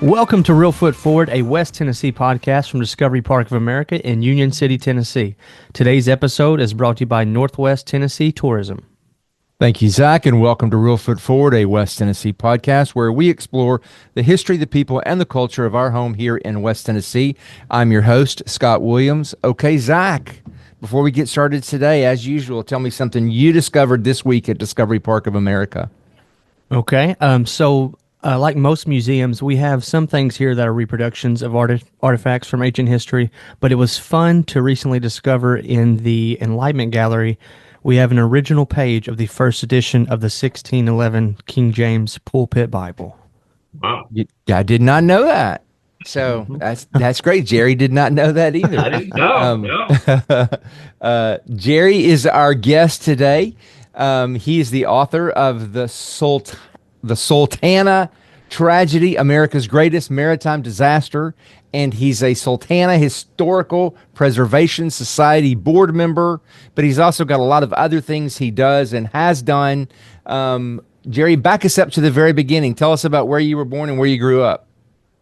Welcome to Real Foot Forward, a West Tennessee podcast from Discovery Park of America in Union City, Tennessee. Today's episode is brought to you by Northwest Tennessee Tourism. Thank you, Zach, and welcome to Real Foot Forward, a West Tennessee podcast where we explore the history, the people, and the culture of our home here in West Tennessee. I'm your host, Scott Williams. Okay, Zach, before we get started today, as usual, tell me something you discovered this week at Discovery Park of America. Okay, like most museums, we have some things here that are reproductions of artifacts from ancient history, but it was fun to recently discover in the Enlightenment Gallery, we have an original page of the first edition of the 1611 King James Pulpit Bible. Wow. I did not know that. So that's great. Jerry did not know that either. I didn't know. No. Jerry is our guest today. He is the author of the Sultana Tragedy, America's Greatest Maritime Disaster, and he's a Sultana Historical Preservation Society board member, but he's also got a lot of other things he does and has done. Jerry, back us up to the very beginning. Tell us about where you were born and where you grew up.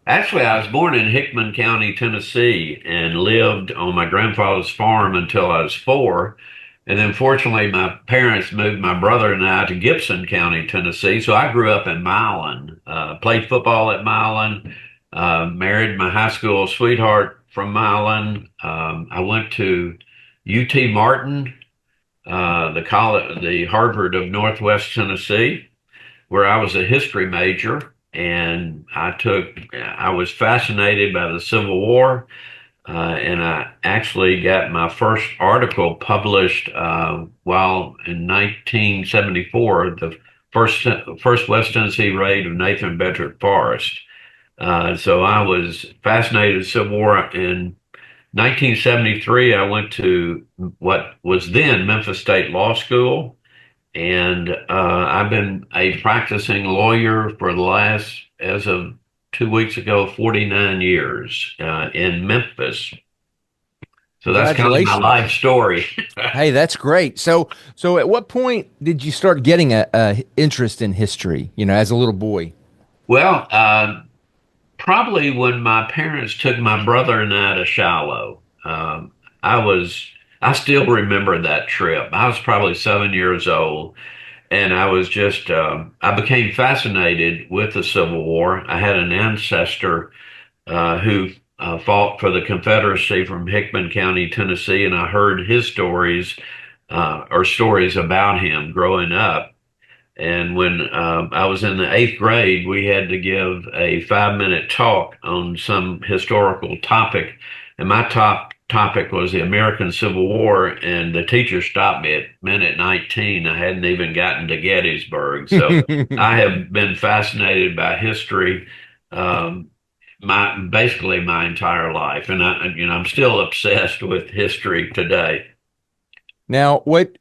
Actually, I was born in Hickman County, Tennessee, and lived on my grandfather's farm until I was 4. And then fortunately, my parents moved my brother and I to Gibson County, Tennessee. So I grew up in Milan, played football at Milan, married my high school sweetheart from Milan. I went to UT Martin, the Harvard of Northwest Tennessee, where I was a history major. And I was fascinated by the Civil War. And I actually got my first article published while in 1974, the first West Tennessee raid of Nathan Bedford Forrest. So I was fascinated with Civil War. In 1973, I went to what was then Memphis State Law School. And I've been a practicing lawyer for the last, as of 2 weeks ago, 49 years in Memphis. So that's kind of my life story. Hey, that's great. So at what point did you start getting a interest in history, as a little boy? Well, probably when my parents took my brother and I to Shiloh. I still remember that trip. I was probably 7 years old. And I was I became fascinated with the Civil War. I had an ancestor who fought for the Confederacy from Hickman County, Tennessee, and I heard his stories or stories about him growing up. And when I was in the 8th grade, we had to give a 5-minute talk on some historical topic. And my top topic was the American Civil War, and the teacher stopped me at minute 19. I hadn't even gotten to Gettysburg. So I have been fascinated by history basically my entire life. And I'm still obsessed with history today. Now, what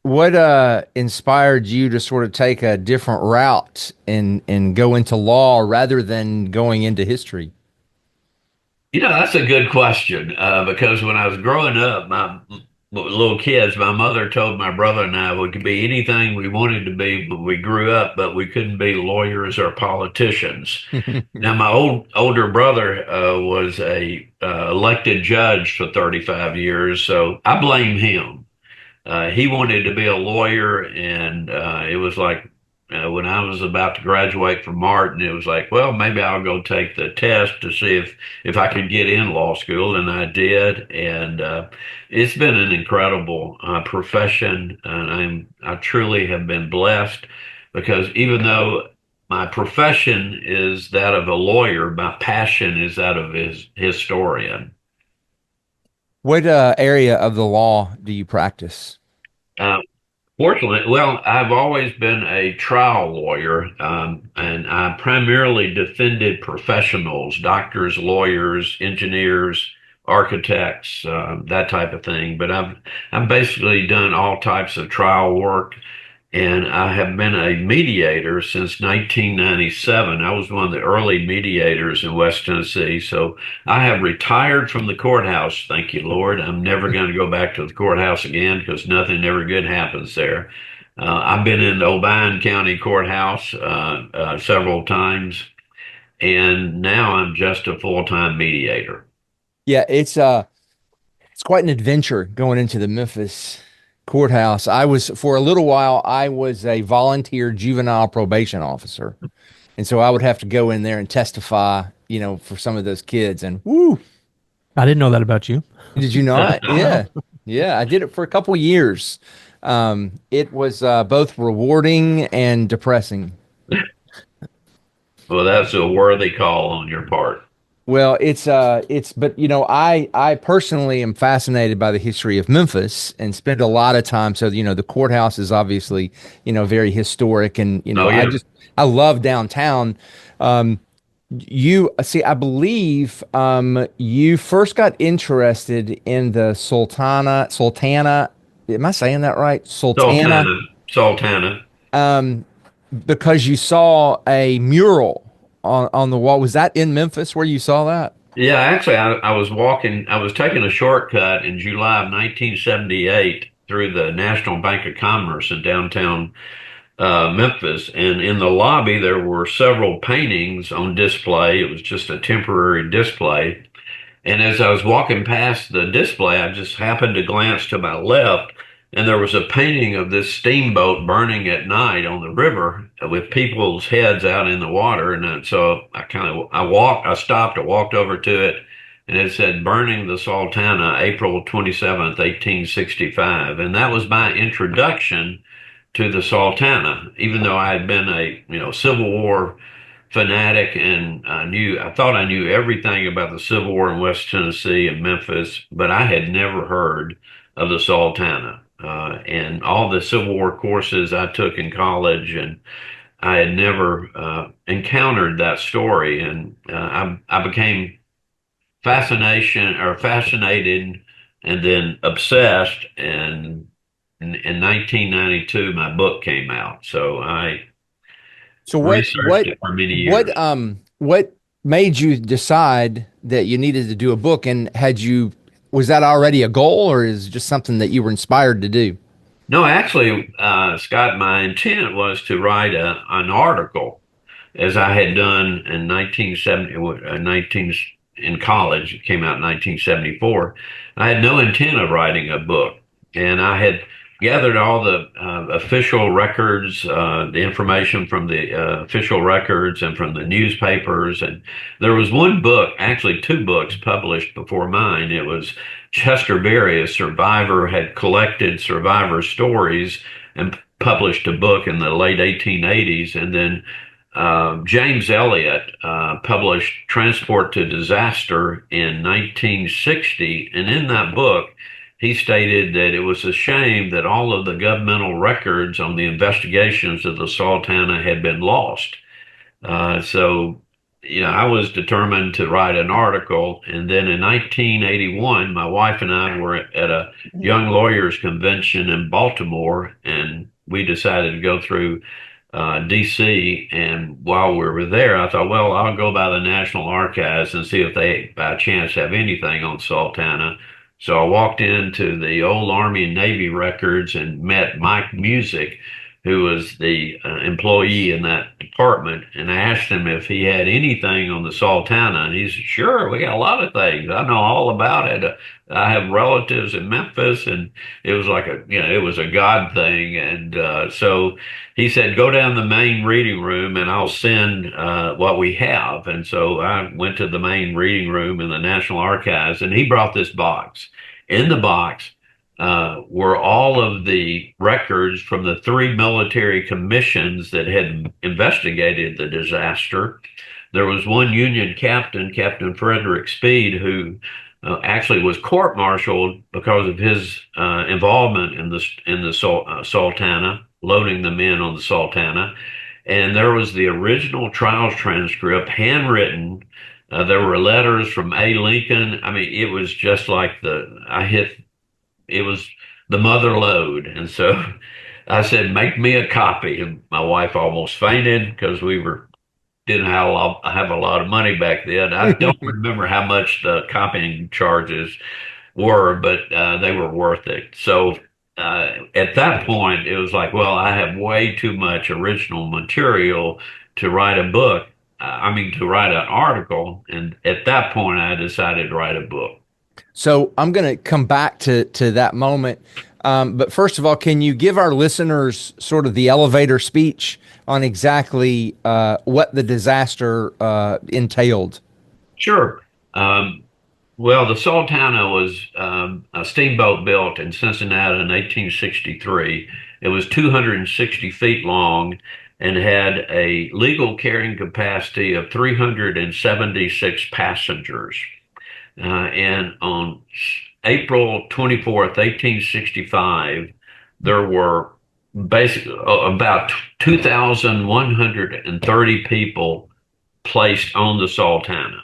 inspired you to sort of take a different route and go into law rather than going into history? That's a good question because when I was growing up, my little kids, my mother told my brother and I we could be anything we wanted to be, but we grew up, but we couldn't be lawyers or politicians. Now, my older brother was a elected judge for 35 years, so I blame him. He wanted to be a lawyer, and it was like, when I was about to graduate from Martin, it was like, well, maybe I'll go take the test to see if I could get in law school, and I did. And it's been an incredible profession, and I truly have been blessed because even though my profession is that of a lawyer, my passion is that of a historian. What area of the law do you practice? Fortunately, well, I've always been a trial lawyer, and I primarily defended professionals, doctors, lawyers, engineers, architects, that type of thing. But I've basically done all types of trial work, and I have been a mediator since 1997. I was one of the early mediators in West Tennessee. So I have retired from the courthouse. Thank you, Lord. I'm never going to go back to the courthouse again because nothing ever good happens there. I've been in the Obion County Courthouse several times. and now I'm just a full-time mediator. Yeah, it's quite an adventure going into the Memphis courthouse. I was for a little while I was a volunteer juvenile probation officer. And so I would have to go in there and testify, for some of those kids. And woo, I didn't know that about you. did you not? Yeah. Yeah, I did it for a couple years. It was both rewarding and depressing. Well, that's a worthy call on your part. Well, but I personally am fascinated by the history of Memphis and spend a lot of time. So, the courthouse is obviously, very historic, and Oh, yeah. I love downtown. Um, you see, I believe you first got interested in the Sultana. Am I saying that right? Sultana, Sultana, Sultana. um, because you saw a mural on the wall. Was that in Memphis where you saw that? Yeah, actually, I was taking a shortcut in July of 1978 through the National Bank of Commerce in downtown Memphis. And in the lobby, there were several paintings on display. It was just a temporary display. And as I was walking past the display, I just happened to glance to my left, and there was a painting of this steamboat burning at night on the river with people's heads out in the water. And so I stopped, I walked over to it, and it said "Burning the Sultana, April 27th, 1865." And that was my introduction to the Sultana, even though I had been a, Civil War fanatic and I thought I knew everything about the Civil War in West Tennessee and Memphis, but I had never heard of the Sultana. And all the Civil War courses I took in college, and I had never encountered that story. And I became fascinated and then obsessed. And in 1992, my book came out. So I So researched it for many years. what made you decide that you needed to do a book, and was that already a goal, or is it just something that you were inspired to do? No, actually, Scott, my intent was to write an article as I had done in 1970, 19, in college. It came out in 1974. I had no intent of writing a book, and I had gathered all the official records, the information from the official records and from the newspapers. And there was one book, actually two books published before mine. It was Chester Berry, a survivor, had collected survivor stories and published a book in the late 1880s. And then James Elliott published Transport to Disaster in 1960. And in that book, he stated that it was a shame that all of the governmental records on the investigations of the Sultana had been lost. So, I was determined to write an article. And then in 1981, my wife and I were at a young lawyers convention in Baltimore, and we decided to go through DC. And while we were there, I thought, well, I'll go by the National Archives and see if they, by chance, have anything on Sultana. So I walked into the old Army and Navy records and met Mike Music, who was the employee in that department. And I asked him if he had anything on the Sultana. And he said, sure, we got a lot of things. I know all about it. I have relatives in Memphis. And it was like it was a God thing. And so he said, go down the main reading room and I'll send what we have. And so I went to the main reading room in the National Archives, and he brought this box. In the box were all of the records from the three military commissions that had investigated the disaster. There was one Union captain, Captain Frederick Speed, who actually was court-martialed because of his involvement in the Sultana, loading the men on the Sultana. And there was the original trials transcript, handwritten. There were letters from A. Lincoln. I mean, it was just like it was the mother lode. And so I said, make me a copy. And my wife almost fainted because didn't have a lot of money back then. I don't remember how much the copying charges were, but they were worth it. So at that point, it was like, well, I have way too much original material to write a book. to write an article. And at that point, I decided to write a book. So I'm going to come back to that moment. But first of all, can you give our listeners sort of the elevator speech on exactly what the disaster entailed? Sure. Um, well, the Sultana was a steamboat built in Cincinnati in 1863. It was 260 feet long and had a legal carrying capacity of 376 passengers. And on April 24th, 1865, there were basically about 2,130 people placed on the Sultana.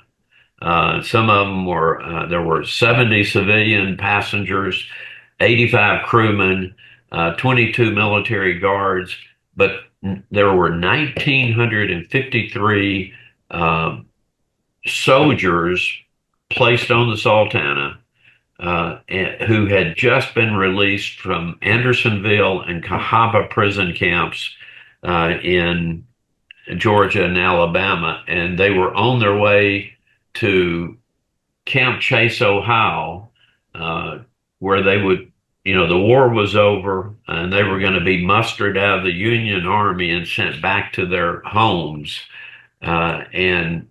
Some of them were, there were 70 civilian passengers, 85 crewmen, 22 military guards, but there were 1,953 soldiers placed on the Sultana who had just been released from Andersonville and Cahaba prison camps in Georgia and Alabama, and they were on their way to Camp Chase, Ohio, uh, where they would, the war was over and they were going to be mustered out of the Union Army and sent back to their homes. And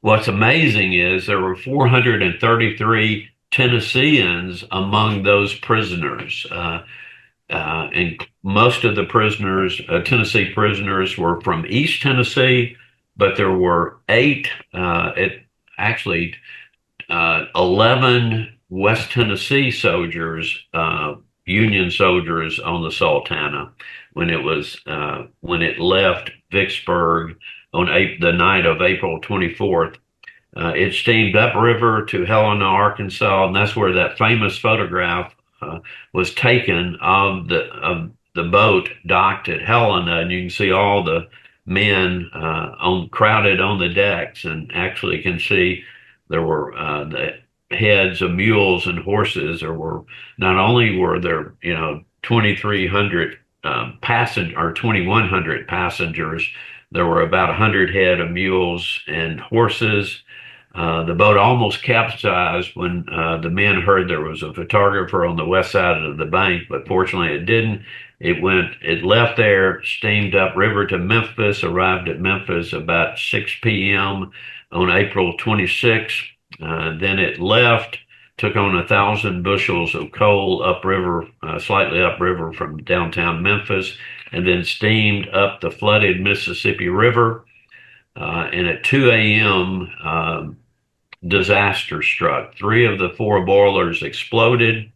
what's amazing is there were 433 Tennesseans among those prisoners. And most of the prisoners, Tennessee prisoners, were from East Tennessee, but there were actually 11 West Tennessee soldiers, Union soldiers on the Sultana when it left Vicksburg on the night of April 24th. It steamed upriver to Helena, Arkansas, and that's where that famous photograph uh, was taken of the boat docked at Helena, and you can see all the men crowded on the decks, and actually can see there were the heads of mules and horses. There were not only were there 2,300 passenger or 2,100 passengers. There were about 100 head of mules and horses. The boat almost capsized when the men heard there was a photographer on the west side of the bank, but fortunately it didn't. It left there, steamed upriver to Memphis, arrived at Memphis about 6 p.m. on April 26th. Then it left, took on 1,000 bushels of coal upriver, slightly upriver from downtown Memphis, and then steamed up the flooded Mississippi River. And at 2 a.m., disaster struck. Three of the four boilers exploded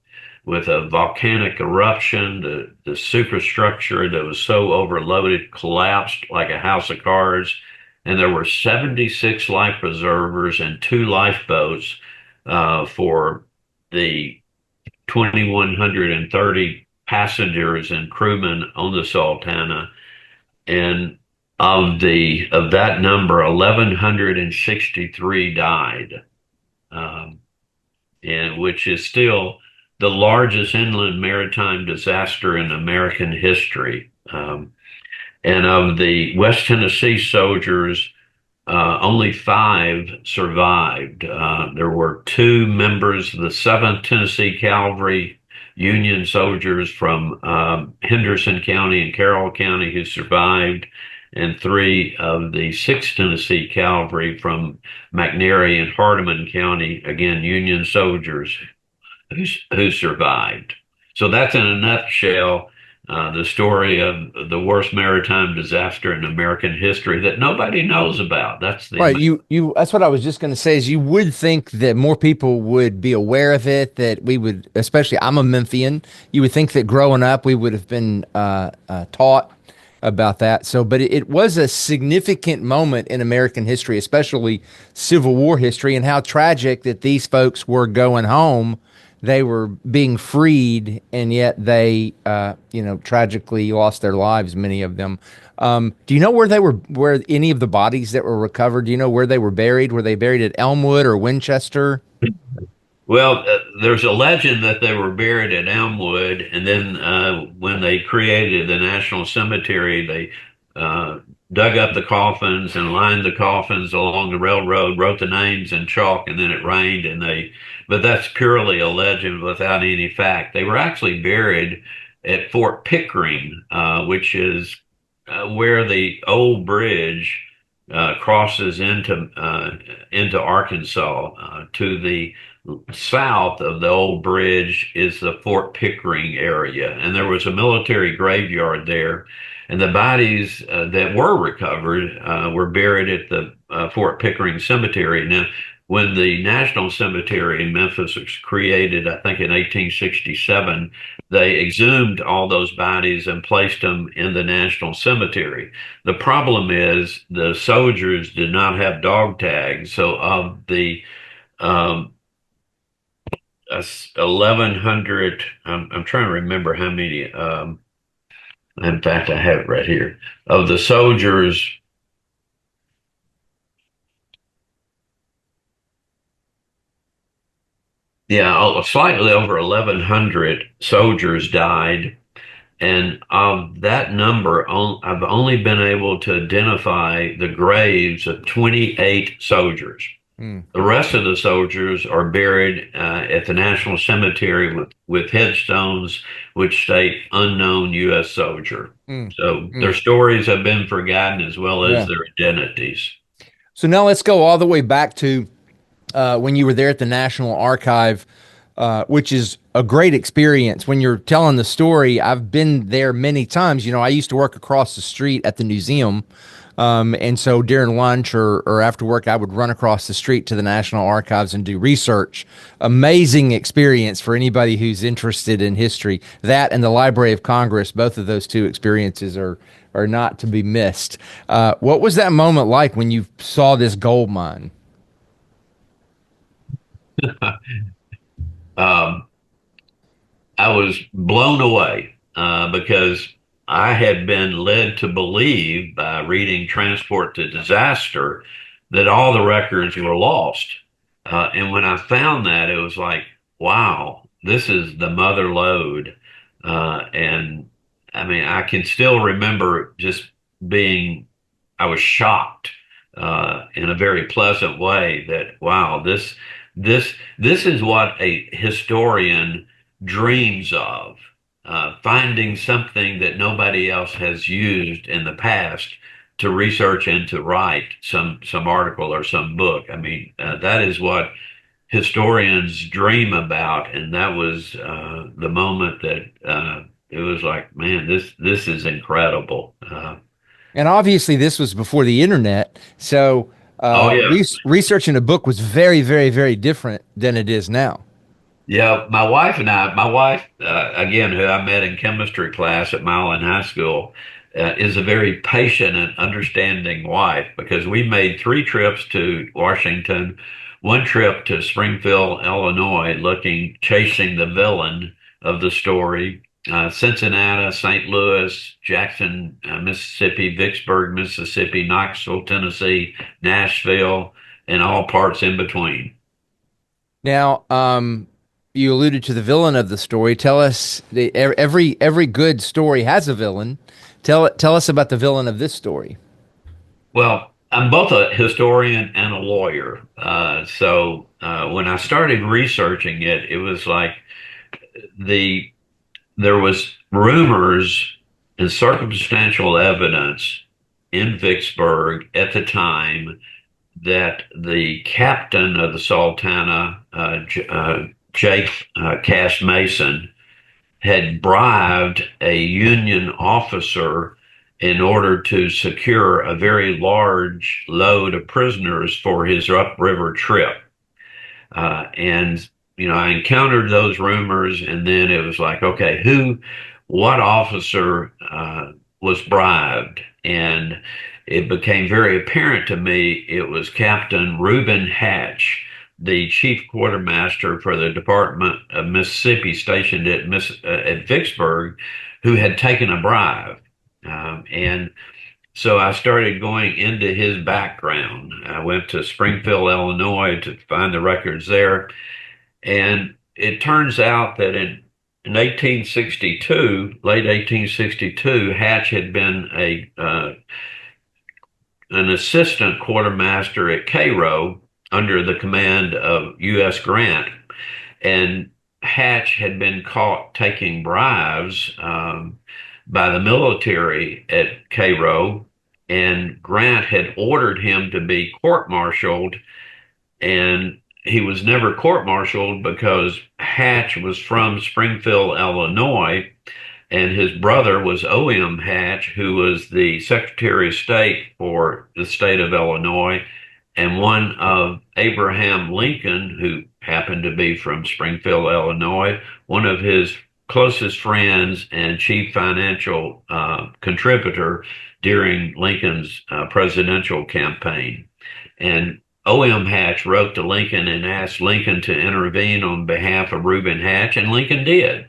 with a volcanic eruption. The superstructure that was so overloaded collapsed like a house of cards. And there were 76 life preservers and two lifeboats for the 2,130 passengers and crewmen on the Sultana. And of that number, 1,163 died, um, and which is still the largest inland maritime disaster in American history. And of the West Tennessee soldiers, only five survived. There were two members of the 7th Tennessee Cavalry Union soldiers from Henderson County and Carroll County who survived, and three of the 6th Tennessee Cavalry from McNairy and Hardeman County, again, Union soldiers who survived. So that's in a nutshell the story of the worst maritime disaster in American history that nobody knows about. That's the Right. That's what I was just going to say is you would think that more people would be aware of it, that we would, especially I'm a Memphian, you would think that growing up we would have been taught about that. So, but it was a significant moment in American history, especially Civil War history, and how tragic that these folks were going home. They were being freed, and yet they, tragically lost their lives, many of them. Do you know where any of the bodies that were recovered, do you know where they were buried? Were they buried at Elmwood or Winchester? Well, there's a legend that they were buried at Elmwood, and then when they created the National Cemetery, they dug up the coffins and lined the coffins along the railroad, wrote the names in chalk, and then it rained, but that's purely a legend without any fact. They were actually buried at Fort Pickering, which is where the old bridge crosses into Arkansas. To the south of the old bridge is the Fort Pickering area, and there was a military graveyard there. And the bodies that were recovered were buried at the Fort Pickering Cemetery. Now, when the National Cemetery in Memphis was created, I think in 1867, they exhumed all those bodies and placed them in the National Cemetery. The problem is the soldiers did not have dog tags, so of the um, 1,100, I'm trying to remember how many. In fact, I have it right here. Of the soldiers, yeah, slightly over 1,100 soldiers died. And of that number, I've only been able to identify the graves of 28 soldiers. Mm, The rest of the soldiers are buried at the National Cemetery with headstones which state unknown U.S. soldier. mm, So their mm. stories have been forgotten as well as Yeah. their identities. So now let's go all the way back to when you were there at the National Archive, which is a great experience. When you're telling the story, I've been there many times. You know, I used to work across the street at the museum. And so during lunch or after work, I would run across the street to the National Archives and do research. Amazing experience for anybody who's interested in history. That and the Library of Congress, both of those two experiences are not to be missed. What was that moment like when you saw this gold mine? Um, I was blown away because I had been led to believe by reading Transport to Disaster that all the records were lost. And when I found that, it was like, wow, this is the mother lode. And I mean, I can still remember just being, I was shocked in a very pleasant way that, wow, this is what a historian dreams of, finding something that nobody else has used in the past to research and to write some article or some book. I mean, that is what historians dream about, and that was the moment that it was like, man, this is incredible. And obviously, this was before the internet. So, Oh yeah. researching a book was very, very, very different than it is now. Yeah, my wife and my wife, again, who I met in chemistry class at Milan High School, is a very patient and understanding wife because we made three trips to Washington, one trip to Springfield, Illinois, chasing the villain of the story, Cincinnati, St. Louis, Jackson, Mississippi, Vicksburg, Mississippi, Knoxville, Tennessee, Nashville, and all parts in between. Now, you alluded to the villain of the story. Tell us every good story has a villain. Tell us about the villain of this story. Well, I'm both a historian and a lawyer. So when I started researching it, it was like the there was rumors and circumstantial evidence in Vicksburg at the time that the captain of the Sultana, Jake Cass Mason, had bribed a Union officer in order to secure a very large load of prisoners for his upriver trip. And, I encountered those rumors, and then it was like, okay, what officer was bribed? And it became very apparent to me it was Captain Reuben Hatch, the chief quartermaster for the Department of Mississippi stationed at Vicksburg, who had taken a bribe. And so I started going into his background. I went to Springfield, Illinois to find the records there. And it turns out that in 1862, late 1862, Hatch had been an assistant quartermaster at Cairo under the command of U.S. Grant, and Hatch had been caught taking bribes by the military at Cairo, and Grant had ordered him to be court-martialed, and he was never court-martialed because Hatch was from Springfield, Illinois, and his brother was O.M. Hatch, who was the Secretary of State for the state of Illinois, and one of Abraham Lincoln, who happened to be from Springfield, Illinois, one of his closest friends and chief financial contributor during Lincoln's presidential campaign. And O.M. Hatch wrote to Lincoln and asked Lincoln to intervene on behalf of Reuben Hatch, and Lincoln did.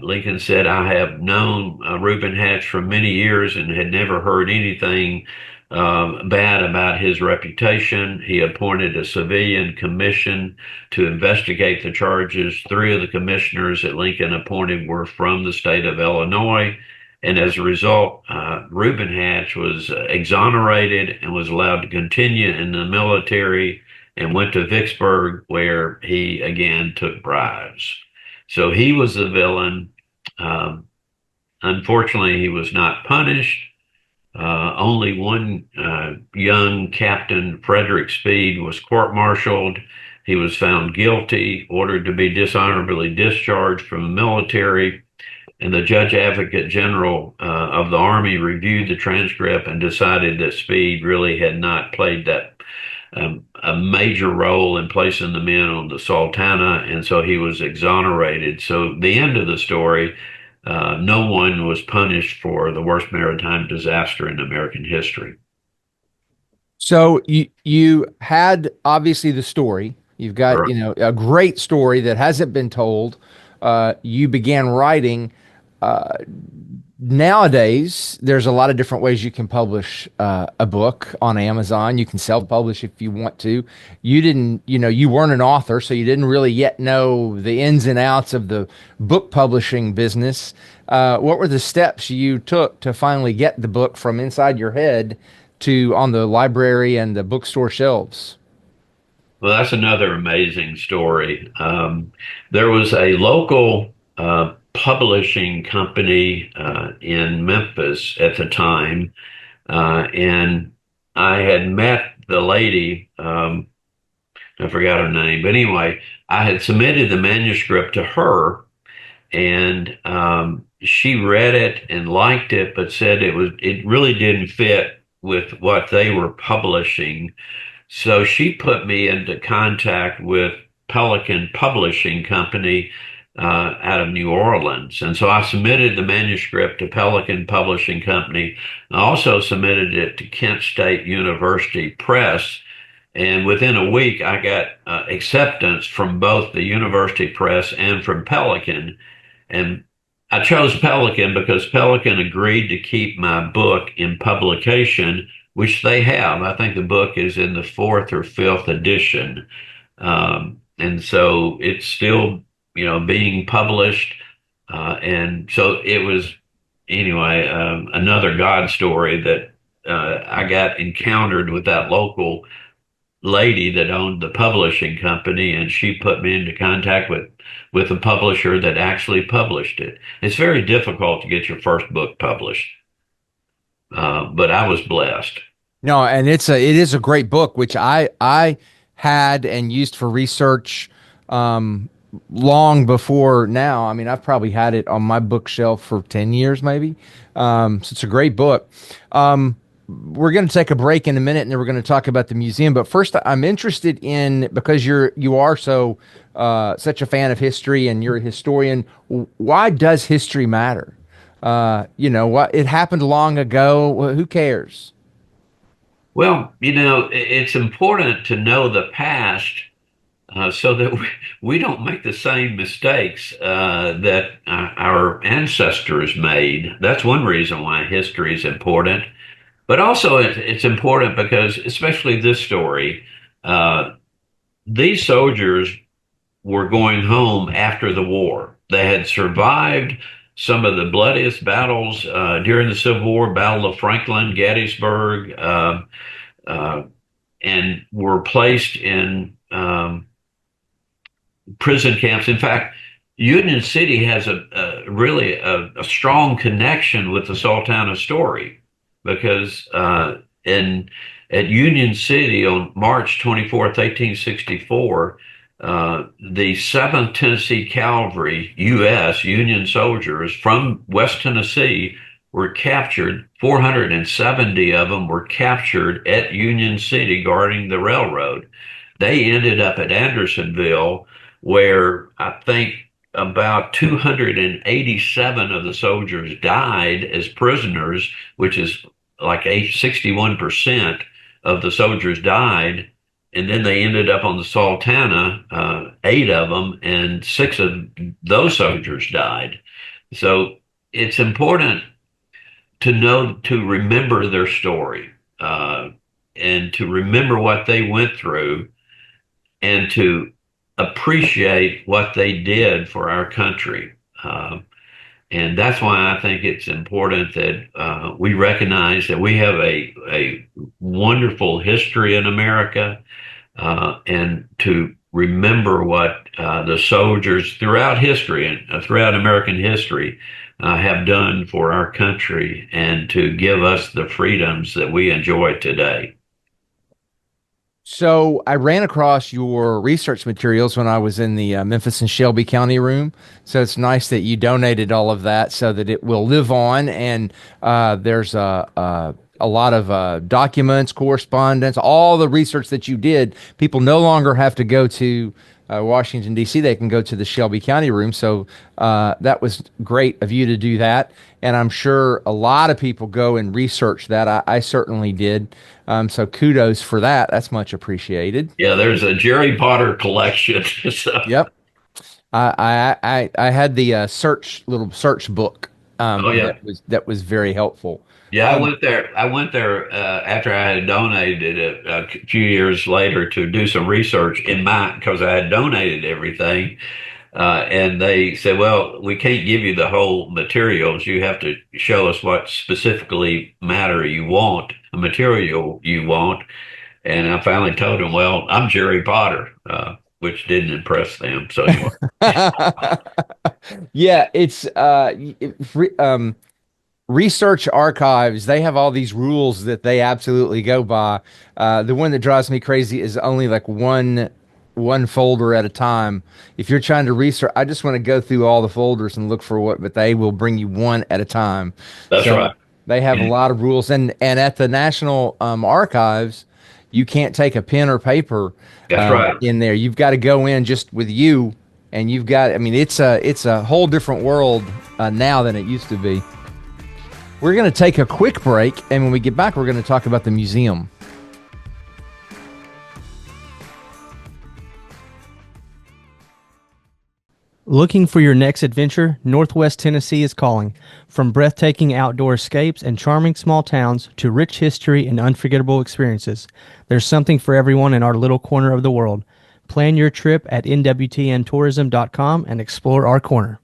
Lincoln said, I have known Reuben Hatch for many years and had never heard anything bad about his reputation. He appointed a civilian commission to investigate the charges. Three of the commissioners that Lincoln appointed were from the state of Illinois. And as a result, Reuben Hatch was exonerated and was allowed to continue in the military and went to Vicksburg, where he again took bribes. So he was the villain. Unfortunately, he was not punished. Only one young Captain Frederick Speed was court-martialed. He was found guilty, ordered to be dishonorably discharged from the military, and the Judge Advocate General of the Army reviewed the transcript and decided that Speed really had not played that a major role in placing the men on the Sultana, and so he was exonerated. So the end of the story, no one was punished for the worst maritime disaster in American history. So you had obviously the story. You've got, Right. a great story that hasn't been told. You began writing. Nowadays, there's a lot of different ways you can publish a book on Amazon. You can self-publish if you want to. You didn't, you weren't an author, so you didn't really yet know the ins and outs of the book publishing business. What were the steps you took to finally get the book from inside your head to on the library and the bookstore shelves? Well, that's another amazing story. There was a local publishing company in Memphis at the time, and I had met the lady. I forgot her name, but anyway, I had submitted the manuscript to her, and she read it and liked it, but said it really didn't fit with what they were publishing. So she put me into contact with Pelican Publishing Company out of New Orleans. And so I submitted the manuscript to Pelican Publishing Company. I also submitted it to Kent State University Press. And within a week, I got acceptance from both the University Press and from Pelican. And I chose Pelican because Pelican agreed to keep my book in publication, which they have. I think the book is in the fourth or fifth edition. And so it's still, being published. And so it was, anyway, another God story that I got encountered with that local lady that owned the publishing company, and she put me into contact with a publisher that actually published it. It's very difficult to get your first book published, but I was blessed. No, and it is a great book, which I had and used for research long before now. I mean, I've probably had it on my bookshelf for 10 years, maybe. So it's a great book. We're going to take a break in a minute, and then we're going to talk about the museum. But first, I'm interested in, because you are so such a fan of history and you're a historian. Why does history matter? What it happened long ago. Who cares? Well, it's important to know the past so that we don't make the same mistakes that our ancestors made. That's one reason why history is important. But also, it's important because, especially this story, these soldiers were going home after the war. They had survived some of the bloodiest battles during the Civil War, Battle of Franklin, Gettysburg, uh, and were placed in prison camps. In fact, Union City has a really a strong connection with the Sultana story because in at Union City on March 24th, 1864, the 7th Tennessee Cavalry, U.S. Union soldiers from West Tennessee were captured. 470 of them were captured at Union City guarding the railroad. They ended up at Andersonville, where I think about 287 of the soldiers died as prisoners, which is like 61% of the soldiers died. And then they ended up on the Sultana, 8 of them, and 6 of those soldiers died. So it's important to know, to remember their story, and to remember what they went through and to appreciate what they did for our country. And that's why I think it's important that we recognize that we have a wonderful history in America, and to remember what the soldiers throughout history and throughout American history have done for our country and to give us the freedoms that we enjoy today. So I ran across your research materials when I was in the Memphis and Shelby County room. So it's nice that you donated all of that so that it will live on. And there's a lot of documents, correspondence, all the research that you did. People no longer have to go to Washington, D.C. They can go to the Shelby County room. So that was great of you to do that. And I'm sure a lot of people go and research that. I certainly did. So kudos for that. That's much appreciated. Yeah, there's a Jerry Potter collection. So, Yep. I had the little search book oh yeah. that was very helpful. Yeah, I went there. I went there after I had donated it a few years later to do some research in mine because I had donated everything. And they said, well, we can't give you the whole materials. You have to show us what specifically material you want. And I finally told them, well, I'm Jerry Potter, which didn't impress them. So anyway. Yeah, it's research archives. They have all these rules that they absolutely go by. The one that drives me crazy is only like one folder at a time. If you're trying to research, I just want to go through all the folders and look for what, but they will bring you one at a time. That's So right. they have a lot of rules, and at the National Archives, you can't take a pen or paper That's right. in there. You've got to go in just with you, and you've got. I mean, it's a whole different world now than it used to be. We're going to take a quick break, and when we get back, we're going to talk about the museum. Looking for your next adventure? Northwest Tennessee is calling. From breathtaking outdoor escapes and charming small towns to rich history and unforgettable experiences, there's something for everyone in our little corner of the world. Plan your trip at nwtntourism.com and explore our corner.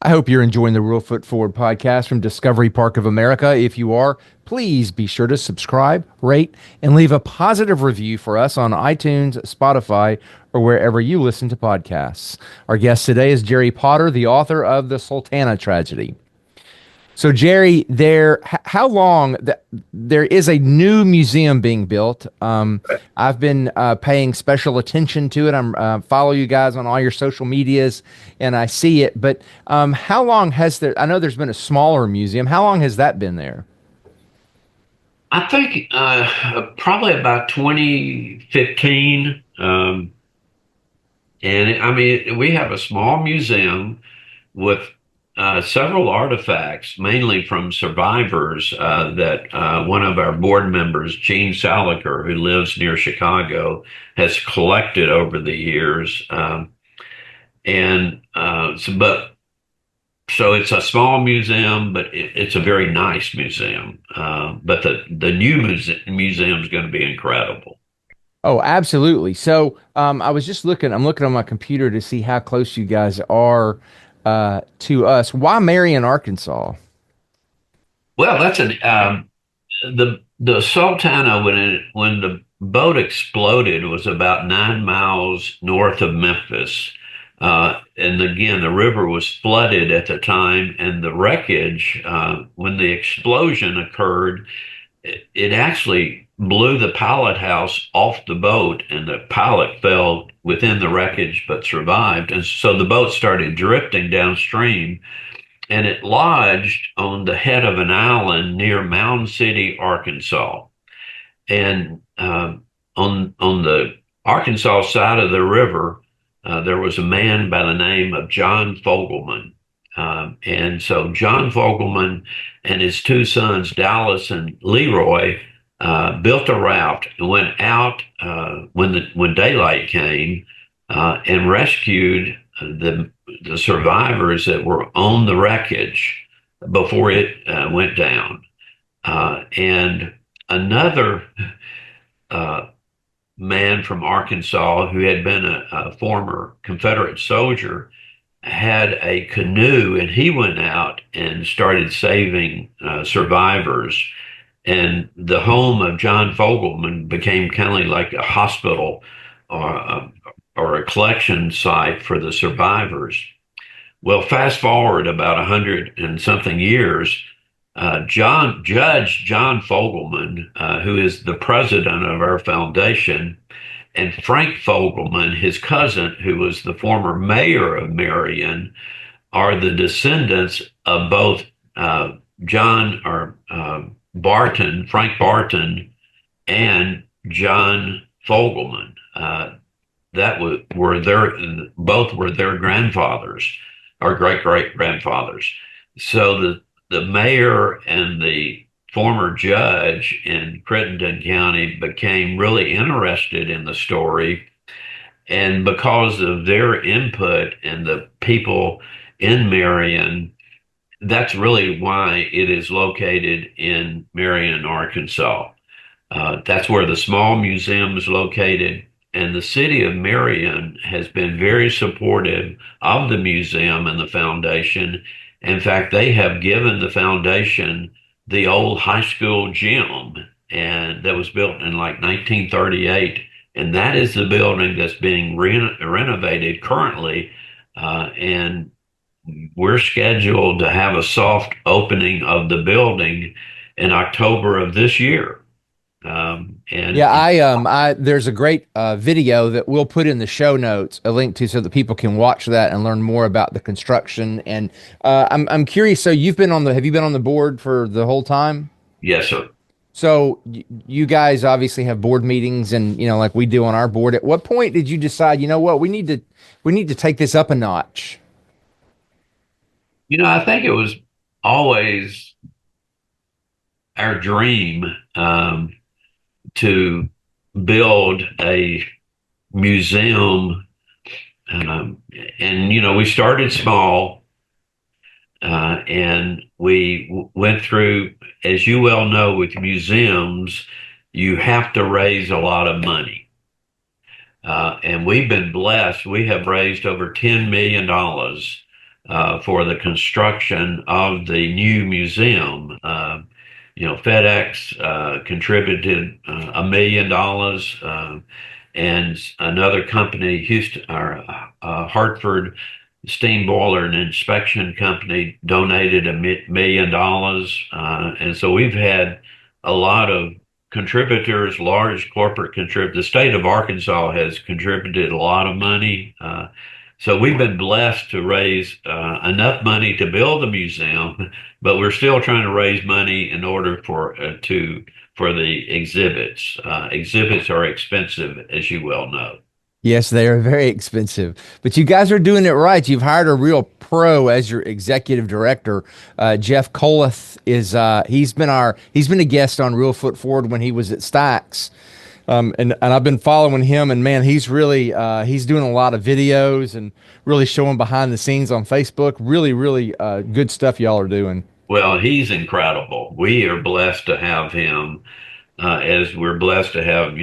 I hope you're enjoying the Real Foot Forward podcast from Discovery Park of America. If you are, please be sure to subscribe, rate, and leave a positive review for us on iTunes, Spotify, or wherever you listen to podcasts. Our guest today is Jerry Potter, the author of The Sultana Tragedy. So, Jerry, how long there is a new museum being built? I've been paying special attention to it. I'm follow you guys on all your social medias, and I see it. But how long has there? I know there's been a smaller museum. How long has that been there? I think probably about 2015. And I mean, we have a small museum with several artifacts, mainly from survivors that one of our board members, Gene Saliker, who lives near Chicago, has collected over the years. So it's a small museum, but it's a very nice museum. But the new museum is going to be incredible. Oh, absolutely. So I'm looking on my computer to see how close you guys are to us. Why Marion, Arkansas? Well, that's an the Sultana when the boat exploded was about 9 miles north of Memphis. And again, the river was flooded at the time, and the wreckage, when the explosion occurred, it actually blew the pilot house off the boat, and the pilot fell within the wreckage but survived. And so the boat started drifting downstream, and it lodged on the head of an island near Mound City, Arkansas. And on the Arkansas side of the river, there was a man by the name of John Fogelman. And so John Fogelman and his two sons, Dallas and Leroy, built a route and went out when daylight came and rescued the survivors that were on the wreckage before it went down. And another man from Arkansas who had been a former Confederate soldier had a canoe, and he went out and started saving survivors. And the home of John Fogelman became kind of like a hospital or a collection site for the survivors. Well, fast forward about 100 and something years, Judge John Fogelman, who is the president of our foundation, and Frank Fogelman, his cousin, who was the former mayor of Marion, are the descendants of both John or Frank Barton, and John Fogelman. Were their both were their grandfathers or great grandfathers. So the mayor and the former judge in Crittenden County became really interested in the story. And because of their input and the people in Marion, that's really why it is located in Marion, Arkansas. That's where the small museum is located. And the city of Marion has been very supportive of the museum and the foundation. In fact, they have given the foundation the old high school gym, and that was built in like 1938. And that is the building that's being renovated currently. And we're scheduled to have a soft opening of the building in October of this year. And Yeah, I there's a great video that we'll put in the show notes, a link to, so that people can watch that and learn more about the construction. And I'm curious. So have you been on the board for the whole time? yes, sir. So you guys obviously have board meetings, and like we do on our board. At what point did you decide, what, we need to take this up a notch? I think it was always our dream to build a museum. And we started small, and we went through, as you well know, with museums, you have to raise a lot of money. And we've been blessed. We have raised over $10 million for the construction of the new museum. FedEx contributed $1 million, and another company, Houston or Hartford Steam Boiler and Inspection Company, donated $1 million, and so we've had a lot of contributors, large corporate contributors. The state of Arkansas has contributed a lot of money. So we've been blessed to raise enough money to build a museum, but we're still trying to raise money in order for the exhibits. Exhibits are expensive, as you well know. Yes, they are very expensive, but you guys are doing it right. You've hired a real pro as your executive director. Jeff Coleth he's been a guest on Real Foot Forward when he was at Stacks. And I've been following him, and man, he's doing a lot of videos and really showing behind the scenes on Facebook. Really, really good stuff y'all are doing. Well, he's incredible. We are blessed to have him, as we're blessed to have,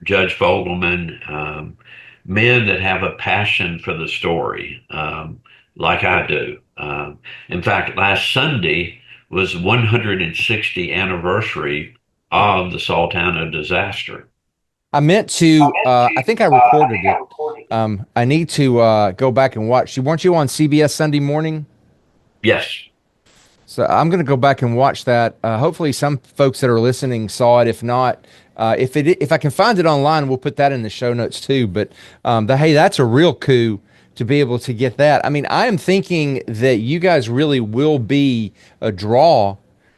Judge Fogelman, men that have a passion for the story. like I do. In fact, last Sunday was 160 anniversary of the Sultana disaster. I meant to, I think I recorded it. I need to go back and watch. Weren't you on CBS Sunday morning? Yes, So I'm going to go back and watch that. Hopefully, some folks that are listening saw it. If not, if I can find it online, we'll put that in the show notes too. But hey, that's a real coup to be able to get that. I mean, I am thinking that you guys really will be a draw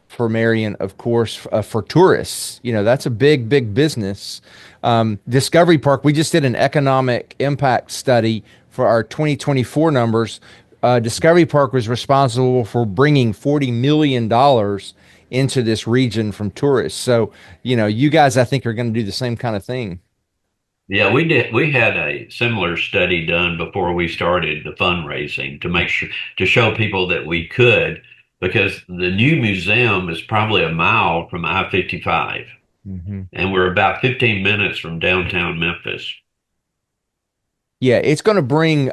for Marion, of course, for tourists. That's a big, big business. Discovery Park. We just did an economic impact study for our 2024 numbers. Discovery Park was responsible for bringing $40 million into this region from tourists. So, you guys, I think, are going to do the same kind of thing. yeah, we did. We had a similar study done before we started the fundraising to make sure to show people that we could, because the new museum is probably a mile from I-55, Hmm. and we're about 15 minutes from downtown Memphis. Yeah, it's going to bring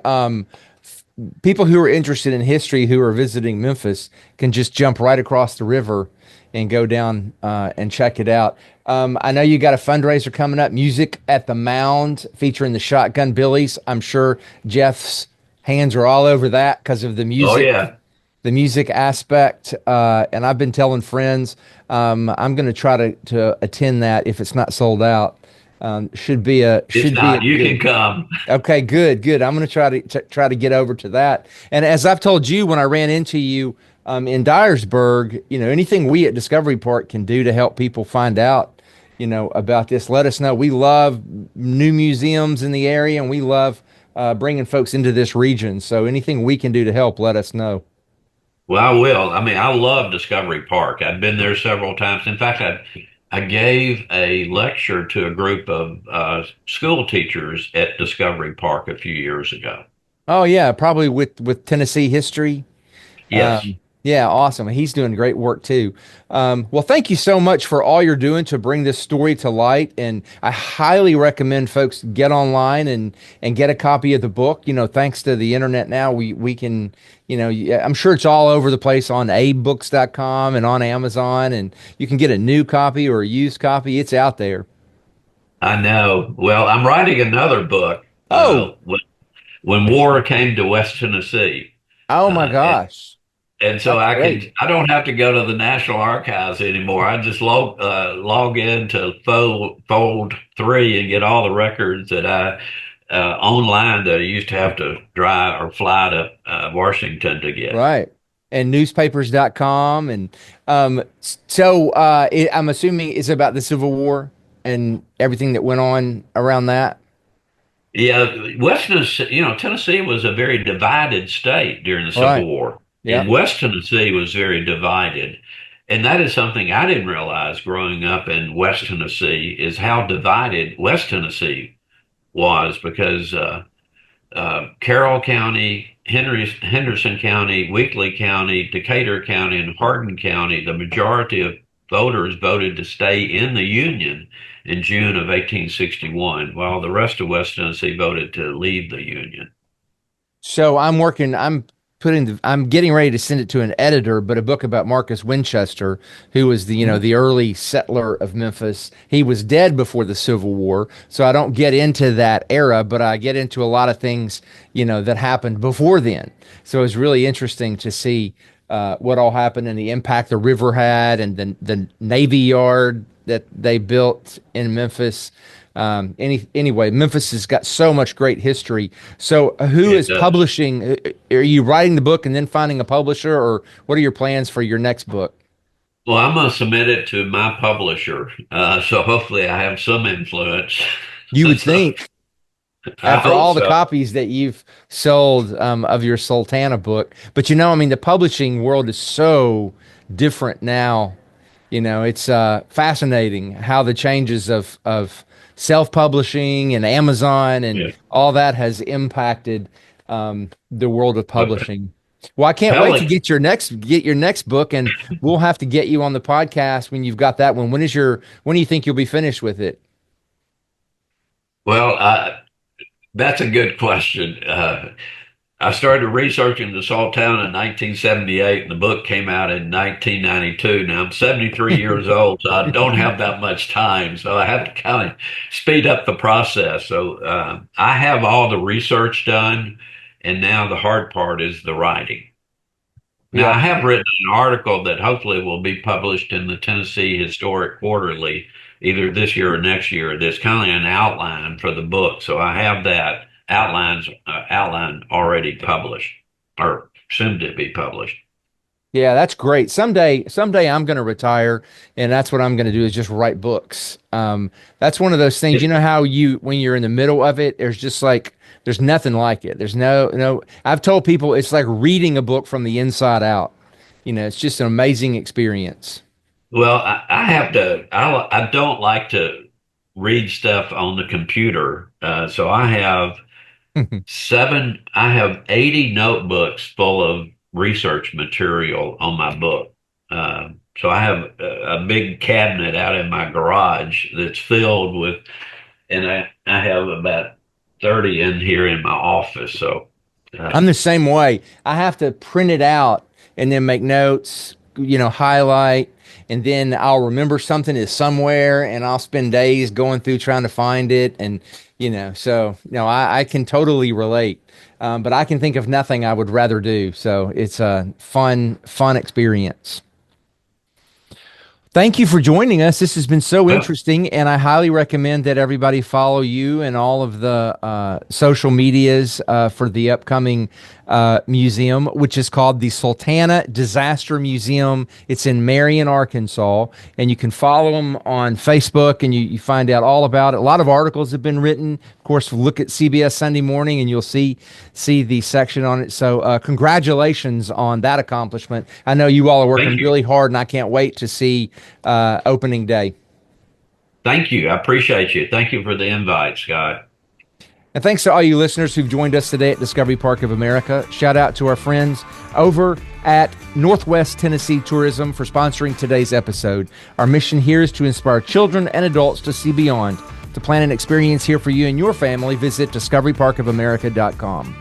people who are interested in history who are visiting Memphis can just jump right across the river and go down and check it out. I know you got a fundraiser coming up, Music at the Mound, featuring the Shotgun Billies. I'm sure Jeff's hands are all over that because of Oh yeah, the music aspect. And I've been telling friends I'm going to try to attend that if it's not sold out. Should be a it's should be a not. You can good. come. Okay, good, good. I'm going to try to get over to that. And as I've told you when I ran into you in Dyersburg, anything we at Discovery Park can do to help people find out, about this, let us know. We love new museums in the area, and we love bringing folks into this region. So anything we can do to help, let us know. Well, I will. I mean, I love Discovery Park. I've been there several times. In fact, I gave a lecture to a group of school teachers at Discovery Park a few years ago. Oh yeah, probably with Tennessee history. Yes, Yeah, awesome. He's doing great work too. Well, thank you so much for all you're doing to bring this story to light. And I highly recommend folks get online and get a copy of the book. Thanks to the internet now, we can, I'm sure it's all over the place on abebooks.com and on Amazon, and you can get a new copy or a used copy. It's out there. I know. Well, I'm writing another book Oh, when war came to West Tennessee. oh my And gosh. so That's great. I don't have to go to the National Archives anymore. I just log in to Fold 3 and get all the records that I online that I used to have to drive or fly to Washington to get. Right. And newspapers.com. And I'm assuming it's about the Civil War and everything that went on around that. Yeah, West Tennessee, Tennessee was a very divided state during the Civil Right. War, and Yeah. West Tennessee was very divided. And that is something I didn't realize growing up in West Tennessee is how divided West Tennessee was because Carroll County, Henderson County, Weakley County, Decatur County, and Hardin County, the majority of voters voted to stay in the Union in June of 1861, while the rest of West Tennessee voted to leave the Union. So I'm getting ready to send it to an editor, but a book about Marcus Winchester, who was the early settler of Memphis. He was dead before the Civil War, so I don't get into that era, but I get into a lot of things, that happened before then. So it was really interesting to see what all happened and the impact the river had and the Navy Yard that they built in Memphis. Anyway, Memphis has got so much great history. So, who It is does. publishing? Are you writing the book and then finding a publisher, or what are your plans for your next book? Well, I'm going to submit it to my publisher, so hopefully I have some influence. You would So think, I after hope all the so. copies that you've sold of your Sultana book, but I mean, the publishing world is so different now. It's fascinating how the changes of self-publishing and Amazon and Yeah. all that has impacted the world of But publishing. Well, I can't wait to Pelly, get your next book, and we'll have to get you on the podcast when you've got that one. When do you think you'll be finished with it? well, that's a good question. I started researching the Sultana in 1978, and the book came out in 1992. Now I'm 73 years old, so I don't have that much time. So I have to kind of speed up the process. So I have all the research done, and now the hard part is the writing. Now, Yeah. I have written an article that hopefully will be published in the Tennessee Historic Quarterly either this year or next year. That's kind of an outline for the book. So I have that outline already published or soon to be published. Yeah, that's great. Someday I'm going to retire, and that's what I'm going to do is just write books. That's one of those things. You know how when you're in the middle of it, there's nothing like it. There's no. I've told people it's like reading a book from the inside out. It's just an amazing experience. Well, I have to. I don't like to read stuff on the computer, so I have I have 80 notebooks full of research material on my book. So I have a big cabinet out in my garage that's filled with, and I have about 30 in here in my office. So, I'm the same way. I have to print it out and then make notes, highlight, and then I'll remember something is somewhere and I'll spend days going through trying to find it. And, I can totally relate. But I can think of nothing I would rather do. So it's a fun experience. Thank you for joining us. This has been so interesting, and I highly recommend that everybody follow you and all of the social medias for the upcoming museum, which is called the Sultana Disaster Museum. It's in Marion, Arkansas, and you can follow them on Facebook, and you find out all about it. A lot of articles have been written. Of course, look at CBS Sunday Morning, and you'll see the section on it. So congratulations on that accomplishment. I know you all are working really hard, and I can't wait to see opening day. Thank you. I appreciate you. Thank you for the invite, Scott. And thanks to all you listeners who've joined us today at Discovery Park of America. Shout out to our friends over at Northwest Tennessee Tourism for sponsoring today's episode. Our mission here is to inspire children and adults to see beyond. To plan an experience here for you and your family, visit discoveryparkofamerica.com.